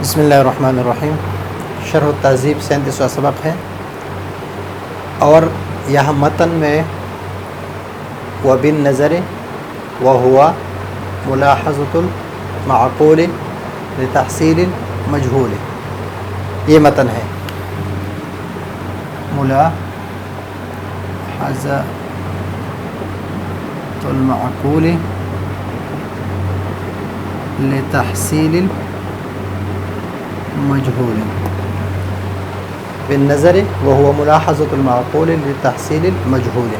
بسم اللہ الرحمن الرحیم۔ شرح التہذیب 37واں سبق ہے، اور یہاں متن میں وبالنظر وہوا ملاحظۃ المعقول لتحصیل المجہول، یہ متن ہے۔ ملاحظۃ المعقول لتحصیل مجہول بالنظر وهو ملاحظۃ المعقول لتحصیل المجہول،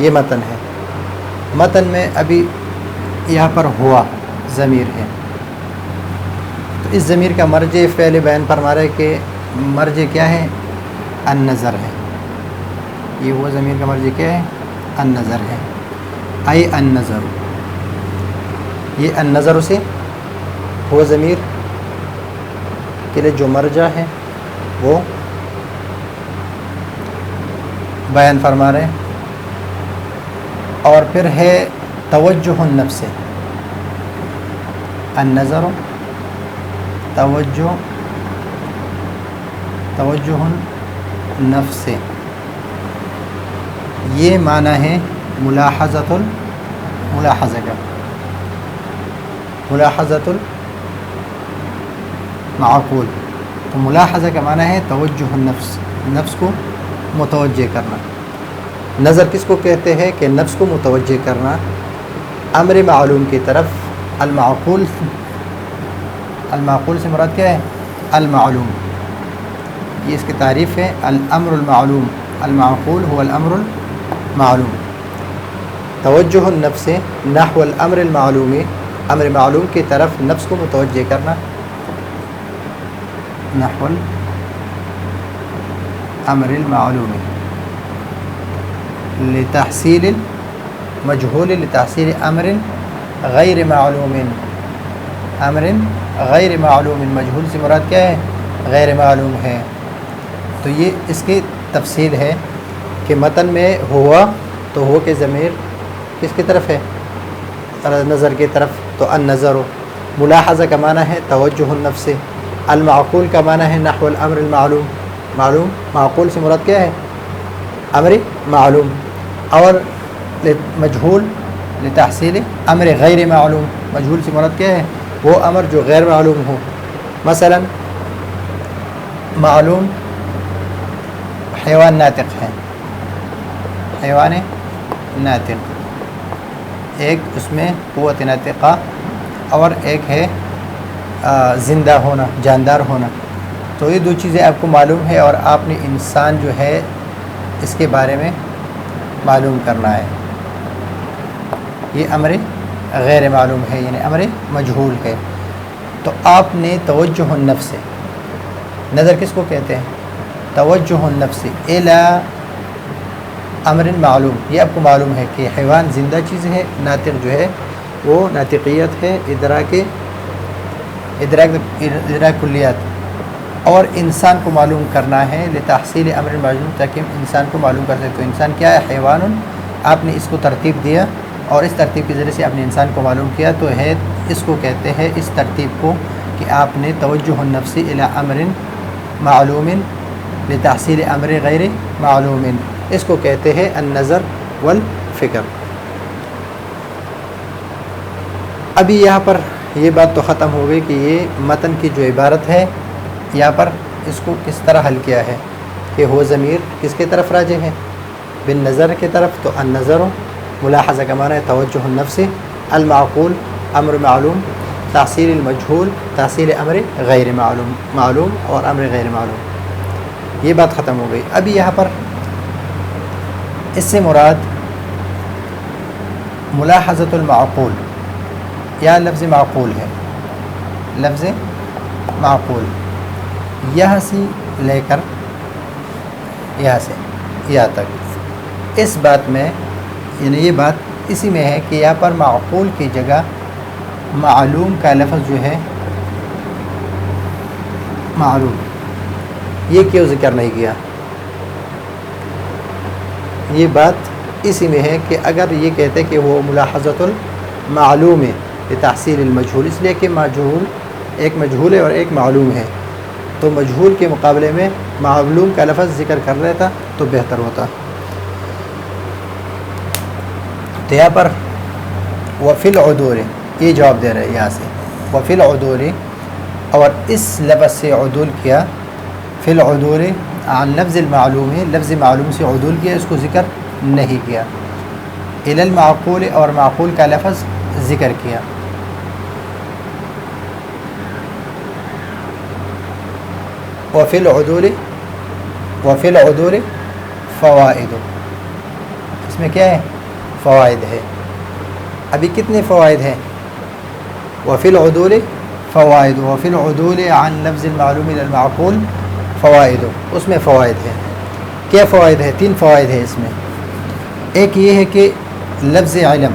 یہ متن ہے۔ متن میں ابھی یہاں پر ہوا ضمیر ہے، تو اس ضمیر کا مرجع فعل بیان فرما رہے کہ مرجع کیا ہے؟ النظر ہے۔ یہ وہ ضمیر کا مرجع کیا ہے؟ النظر ہے، ای النظر۔ یہ النظر سے ہو ضمیر کے لیے جو مرجع ہے وہ بیان فرما رہے ہیں، اور پھر ہے توجہ النفس، النظر توجہ النفس، یہ معنی ہے ملاحظۃ المعقول۔ تو ملاحظہ کا معنی ہے توجہ النفس، نفس کو متوجہ کرنا۔ نظر کس کو کہتے ہیں؟ کہ نفس کو متوجہ کرنا امر معلوم کی طرف۔ المعقول سے مراد کیا ہے؟ المعلوم، یہ اس کی تعریف ہے، الامر المعلوم، المعقول هو الامر المعلوم۔ توجہ النفس نحو الامر المعلوم، امر معلوم کی طرف نفس کو متوجہ کرنا، نحو الامر المعلوم لتحصیل المجہول، لتحصیل امر غیر معلوم، امر غیر معلوم، مجہول سے مراد کیا ہے؟ غیر معلوم ہے۔ تو یہ اس کی تفصیل ہے کہ متن میں ہوا تو ہو کے ضمیر کس کی طرف ہے؟ نظر کی طرف، تو النظر۔ ملاحظہ کا معنی ہے توجہ النفس، المعقول کا معنی ہے نحو الامر المعلوم، معقول سے مراد کیا ہے؟ امر معلوم، اور مجہول لتحصیل امر غیر معلوم، مجہول سے مراد کیا ہے؟ وہ امر جو غیر معلوم ہو۔ مثلا معلوم حیوان ناطق ہے، حیوان ناطق، ایک اس میں قوت ناطقہ اور ایک ہے زندہ ہونا، جاندار ہونا۔ تو یہ دو چیزیں آپ کو معلوم ہے، اور آپ نے انسان جو ہے اس کے بارے میں معلوم کرنا ہے۔ یہ امر غیر معلوم ہے، یعنی امر مجہول ہے۔ تو آپ نے توجہ النفس، نظر کس کو کہتے ہیں؟ توجہ النفس الی امر معلوم، یہ آپ کو معلوم ہے کہ حیوان زندہ چیز ہے، ناطق جو ہے وہ ناطقیت ہے، ادراک کلیات، اور انسان کو معلوم کرنا ہے لتحصیل امر معلوم، تاکہ انسان کو معلوم کر سکے۔ تو انسان کیا ہے؟ حیوان۔ آپ نے اس کو ترتیب دیا، اور اس ترتیب کے ذریعے سے آپ نے انسان کو معلوم کیا، تو ہے اس کو کہتے ہیں، اس ترتیب کو، کہ آپ نے توجہ النفس الی امر معلوم لتحصیل امر غیر معلوم، اس کو کہتے ہیں النظر والفکر۔ ابھی یہاں پر یہ بات تو ختم ہو گئی کہ یہ متن کی جو عبارت ہے، یہاں پر اس کو کس طرح حل کیا ہے کہ ہو ضمیر کس کی طرف راجع ہے؟ بالنظر کی طرف۔ تو النظر ملاحظہ کا معنی ہے توجہ النفس، المعقول امر معلوم، تحصیل المجہول تحصیل امر غیر معلوم اور امر غیر معلوم، یہ بات ختم ہو گئی۔ ابھی یہاں پر اس سے مراد ملاحظۃ المعقول، یا لفظ معقول ہے، لفظ معقول، یہاں سے لے کر یہاں سے یہاں تک، اس بات میں، یعنی یہ بات اسی میں ہے کہ یہاں پر معقول کی جگہ معلوم کا لفظ جو ہے معلوم، یہ کیوں ذکر نہیں کیا؟ یہ بات اسی میں ہے کہ اگر یہ کہتے کہ وہ ملاحظۃ المعلوم تحصیل المجہول، اس لیے کہ مجہول ایک مجہول ہے اور ایک معلوم ہے، تو مجہول کے مقابلے میں معلوم کا لفظ ذکر کر لیتا تو بہتر ہوتا۔ تو یہاں پر وفی العدول، یہ جواب دے رہے ہیں یہاں سے، وفی العدول، اور اس لفظ سے عدول کیا، فی العدول عن لفظ المعلوم ہے، لفظ معلوم سے عدول کیا، اس کو ذکر نہیں کیا، الی المعقول، اور معقول کا لفظ ذکر کیا۔ وفی العدول، وفی العدول فوائد، اس میں کیا ہے؟ فوائد ہے۔ ابھی کتنے فوائد ہیں؟ وفی العدول فوائد، وفی العدول عن لفظ المعلوم الی المعقول فوائد، اس میں فوائد ہیں۔ کیا فوائد ہے؟ 3 فوائد ہیں اس میں۔ ایک یہ ہے کہ لفظ علم،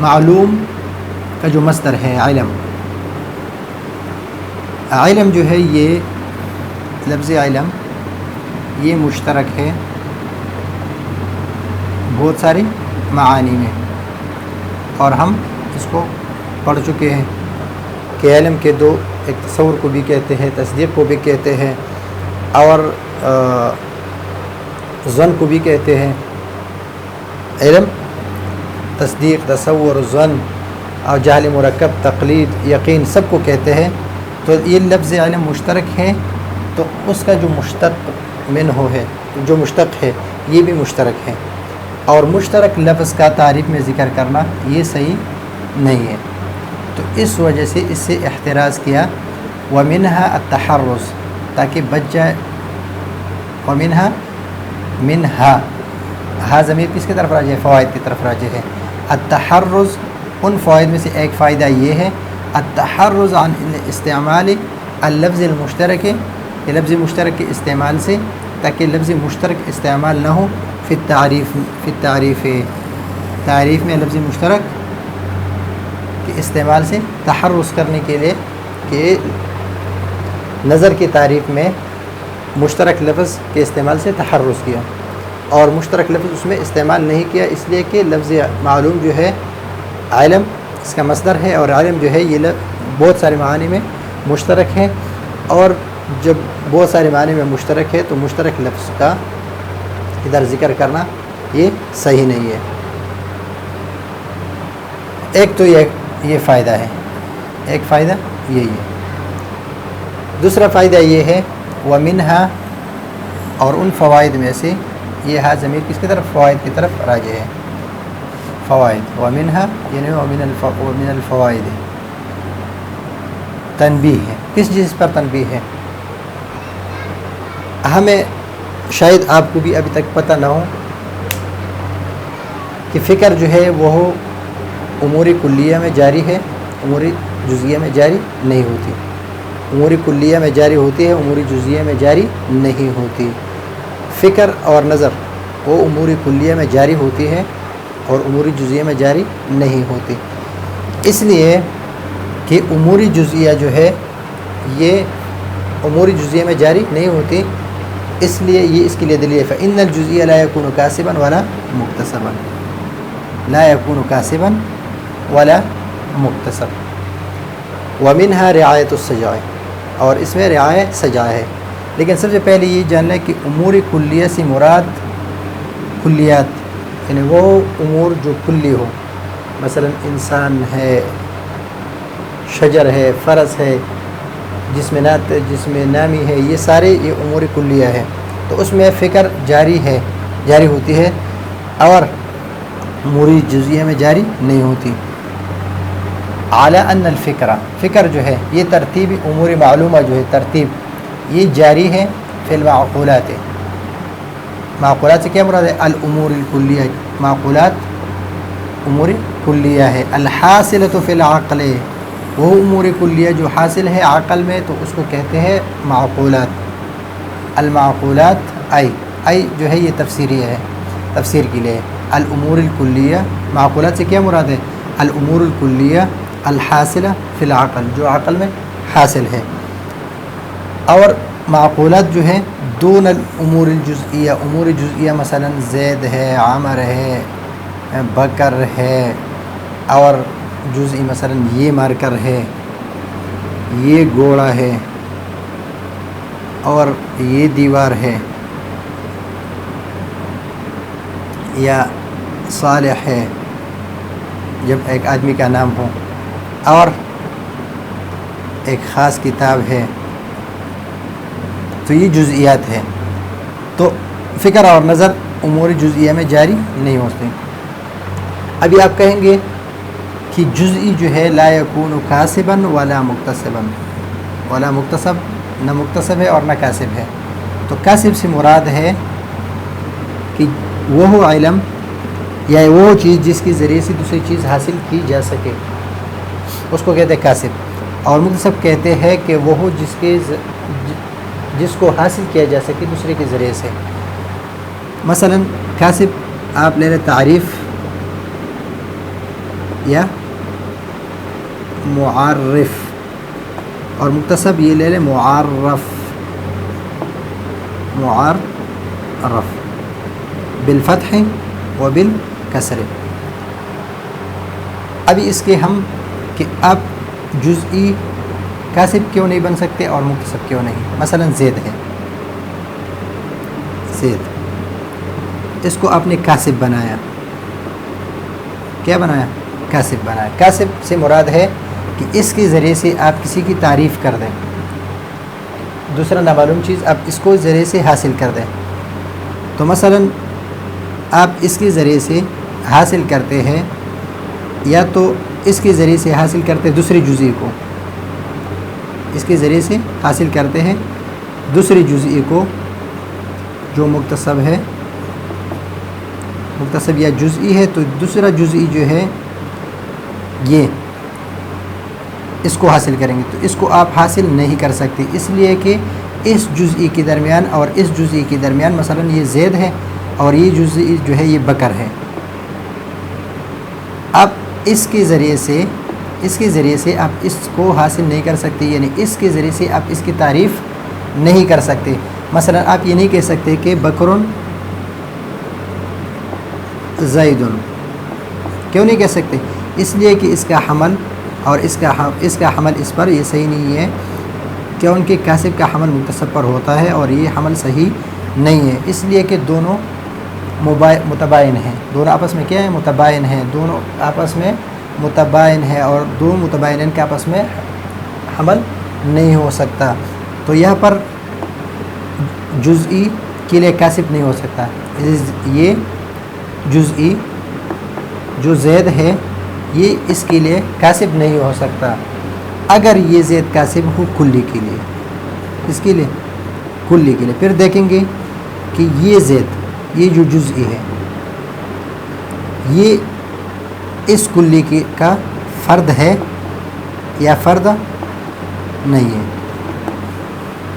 معلوم کا جو مصدر ہے علم، علم جو ہے یہ لفظ علم یہ مشترک ہے بہت ساری معانی میں، اور ہم اس کو پڑھ چکے ہیں کہ علم کے 2، ایک تصور کو بھی کہتے ہیں، تصدیق کو بھی کہتے ہیں، اور ظن کو بھی کہتے ہیں۔ علم، تصدیق، تصور، ظن اور جہل مرکب، تقلید، یقین، سب کو کہتے ہیں۔ تو یہ لفظ علم مشترک ہے، تو اس کا جو مشتق منہ ہے، جو مشتق ہے، یہ بھی مشترک ہے، اور مشترک لفظ کا تعریف میں ذکر کرنا یہ صحیح نہیں ہے، تو اس وجہ سے اس سے احتراز کیا۔ ومنها التحرز، تاکہ بچ جائے، منها ہا ضمیر کس کی طرف راجع ہے؟ فوائد کی طرف راجع ہے۔ التحرز، ان فوائد میں سے ایک فائدہ یہ ہے، التحرز عن استعمال اللفظ المشترک، یہ لفظ مشترک کے استعمال سے، تاکہ لفظ مشترک استعمال نہ ہو فی التعریف، تعریف میں لفظ مشترک کے استعمال سے تحرز کرنے کے لیے کہ نظر کی تعریف میں مشترک لفظ کے استعمال سے تحرز کیا، اور مشترک لفظ اس میں استعمال نہیں کیا، اس لیے کہ لفظ معلوم جو ہے علم اس کا مصدر ہے، اور علم جو ہے یہ بہت سارے معانی میں مشترک ہے، اور جب بہت سارے معنی میں مشترک ہے تو مشترک لفظ کا ادھر ذکر کرنا یہ صحیح نہیں ہے۔ ایک تو یہ فائدہ ہے، ایک فائدہ یہی ہے۔ دوسرا فائدہ یہ ہے ومنها، اور ان فوائد میں سے، یہ ہا ضمیر کس کی طرف؟ فوائد کی طرف راجع ہے، فوائد، ومنها یعنی ومن الفوائد، تنبیہ ہے۔ کس چیز پر تنبیہ ہے؟ ہمیں شاید آپ کو بھی ابھی تک پتہ نہ ہو کہ فکر جو ہے وہ امور کلیہ میں جاری ہے، امور جزیہ میں جاری نہیں ہوتی، امور کلیہ میں جاری ہوتی ہے، امور جزیہ میں جاری نہیں ہوتی۔ فکر اور نظر وہ امور کلیہ میں جاری ہوتی ہے اور امور جزیہ میں جاری نہیں ہوتی، اس لیے کہ امور جزیہ جو ہے یہ امور جزیہ میں جاری نہیں ہوتی، اس لیے یہ اس کے لیے دلیل ہے فإن الجزیہ لا یکون کاسبا ولا مکتسبا، لا یکون کاسبا ولا مکتسب۔ ومنها رعایت السجاع، اور اس میں رعایت سجا ہے۔ لیکن سب سے پہلے یہ جاننا ہے کہ امور کلیہ سے مراد کلیات، یعنی وہ امور جو کلی ہو، مثلا انسان ہے، شجر ہے، فرس ہے، جسمنات، جسم نامی ہے، یہ سارے یہ امور کلیہ ہے، تو اس میں فکر جاری ہے، جاری ہوتی ہے، اور امور جزیہ میں جاری نہیں ہوتی۔ اعلیٰ ان الفکرہ، فکر جو ہے یہ ترتیب امور معلومہ جو ہے ترتیب یہ جاری ہے فی المعقولات، معقولات سے کیا مراد ہے؟ الامور الکلیہ، معقولات امور کلیہ ہے۔ الحاصلۃ فی العقل، وہ امور کلیہ جو حاصل ہے عقل میں تو اس کو کہتے ہیں معقولات۔ المعقولات ای جو ہے یہ تفسیری ہے، تفسیر کے لیے الامور الکلیہ، معقولات سے کیا مراد ہے؟ الامور الکلیہ الحاصلہ فی العقل، جو عقل میں حاصل ہے، اور معقولات جو ہے دون الامور الجزئیہ، امور جزئیہ مثلا زید ہے، عامر ہے، بکر ہے، اور جزئی مثلا یہ مارکر ہے، یہ گھوڑا ہے اور یہ دیوار ہے، یا صالح ہے جب ایک آدمی کا نام ہو، اور ایک خاص کتاب ہے، تو یہ جزئیات ہے. تو فکر اور نظر امور جزئیہ میں جاری نہیں ہوتے. ابھی آپ کہیں گے کہ جزئی جو ہے لا یکون کاسبا ولا مکتسبا، ولا مکتسب، نہ مکتسب ہے اور نہ کاسب ہے. تو کاسب سے مراد ہے کہ وہ علم یا وہ چیز جس کے ذریعے سے دوسری چیز حاصل کی جا سکے، اس کو کہتے ہیں کاسب. اور مکتسب کہتے ہیں کہ وہ جس کو حاصل کیا جا سکے دوسرے کے ذریعے سے. مثلا کاسب آپ لے لیں تعریف یا معرف، اور مکتسب یہ لے لیں معرف، معرف بالفتح و بالکسر. ابھی اس کے ہم کہ اب جزئی کاسب کیوں نہیں بن سکتے اور مکتسب کیوں نہیں. مثلا زید ہے، زید اس کو آپ نے کاسب بنایا. کیا بنایا؟ کاسب بنایا. کاسب سے مراد ہے کہ اس کے ذریعے سے آپ کسی کی تعریف کر دیں، دوسرا نامعلوم چیز آپ اس کو ذریعے سے حاصل کر دیں. تو مثلا آپ اس کے ذریعے سے حاصل کرتے ہیں، یا تو اس کے ذریعے سے حاصل کرتے دوسری جزئی کو، اس کے ذریعے سے حاصل کرتے ہیں دوسری جزئی کو جو مکتسب ہے، مکتسب یا جزئی ہے. تو دوسرا جزئی جو ہے یہ اس کو حاصل کریں گے. تو اس کو آپ حاصل نہیں کر سکتے، اس لیے کہ اس جزئی کے درمیان اور اس جزئی کے درمیان مثلا یہ زید ہے اور یہ جزئی جو ہے یہ بکر ہے. اب اس کے ذریعے سے آپ اس کو حاصل نہیں کر سکتے، یعنی اس کے ذریعے سے آپ اس کی تعریف نہیں کر سکتے. مثلا آپ یہ نہیں کہہ سکتے کہ بکرن زیدن. کیوں نہیں کہہ سکتے؟ اس لیے کہ اس کا حمل اور اس کا حمل اس پر یہ صحیح نہیں ہے، کہ ان کے کاسب کا حمل مکتسب پر ہوتا ہے اور یہ حمل صحیح نہیں ہے. اس لیے کہ دونوں متباین ہیں، دونوں آپس میں کیا ہے؟ متباین ہیں. دونوں آپس میں متباین ہے اور دو متباینین کے آپس میں حمل نہیں ہو سکتا. تو یہاں پر جزئی کے لیے کاسب نہیں ہو سکتا. یہ جزئی جو زید ہے یہ اس کے لیے کاسب نہیں ہو سکتا. اگر یہ زید کاسب ہو کلی کے لیے، اس کے لیے کلی کے لیے، پھر دیکھیں گے کہ یہ زید، یہ جو جزئی ہے یہ اس کلی کا فرد ہے یا فرد نہیں ہے.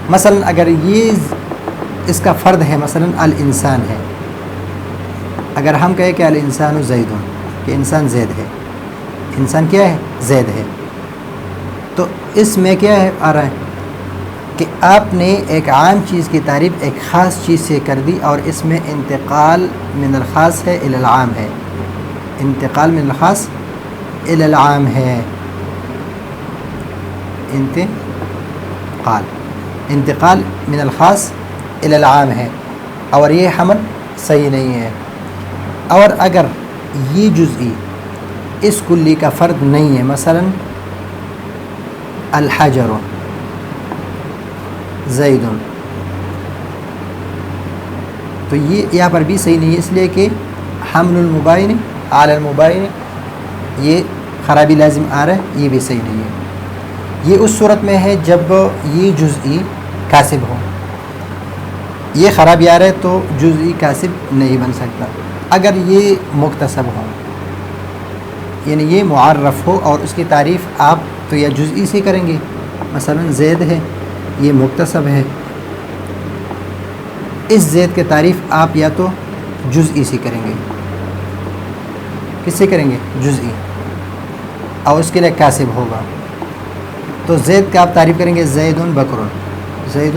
مثلا اگر یہ اس کا فرد ہے، مثلا الانسان ہے، اگر ہم کہیں کہ الانسان زید، کہ انسان زید ہے، انسان کیا ہے؟ زید ہے. تو اس میں کیا ہے آ رہا ہے کہ آپ نے ایک عام چیز کی تعریف ایک خاص چیز سے کر دی، اور اس میں انتقال من الخاص ہے الی العام ہے، انتقال من الخاص الی العام ہے. انتقال من الخاص الی العام ہے، اور یہ حمل صحیح نہیں ہے. اور اگر یہ جزئی اس کلی کا فرد نہیں ہے، مثلا الحجر زید، تو یہ یہاں پر بھی صحیح نہیں ہے، اس لیے کہ حمل المباین علی المباین یہ خرابی لازم آ رہا ہے، یہ بھی صحیح نہیں ہے. یہ اس صورت میں ہے جب یہ جزئی کاسب ہو، یہ خرابی آ رہا ہے تو جزئی کاسب نہیں بن سکتا. اگر یہ مکتسب ہو، یعنی یہ معرف ہو اور اس کی تعریف آپ تو یا جزئی سے کریں گے، مثلا زید ہے یہ مکتسب ہے، اس زید کی تعریف آپ یا تو جزئی سے کریں گے. کس سے کریں گے؟ جزئی، اور اس کے لیے کاسب ہوگا. تو زید کا آپ تعریف کریں گے زید بکرن، زید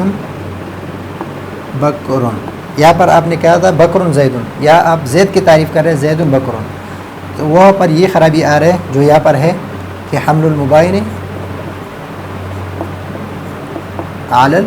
بکرن. یہاں پر آپ نے کہا تھا بکرن زید، یا آپ زید کی تعریف کر رہے ہیں زید بکرن، تو وہاں پر یہ خرابی آ رہا ہے جو یہاں پر ہے کہ حمل المباین علل